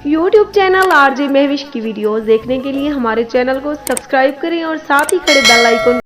YouTube channel RJ Mahwish की videos देखने के लिए हमारे चैनल को सब्सक्राइब करें और साथ ही खड़े बेल आइकन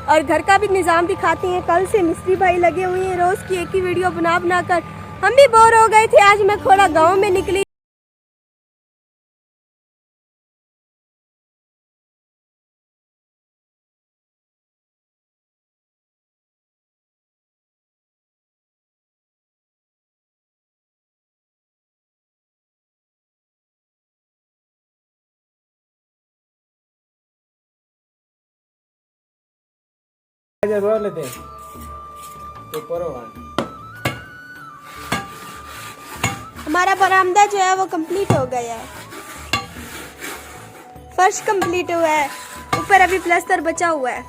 और घर का भी निज़ाम दिखाती हैं। कल से मिस्त्री भाई लगे हुए हैं, रोज़ की एक ही वीडियो बना कर हम भी बोर हो गए थे। आज मैं थोड़ा गाँव में निकली। लेते तो हमारा बरामदा जो है वो कंप्लीट हो गया है, फर्श कंप्लीट हुआ है, ऊपर अभी प्लास्टर बचा हुआ है,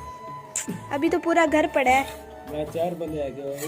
अभी तो पूरा घर पड़ा है। मैं 4 बंदे आ गए।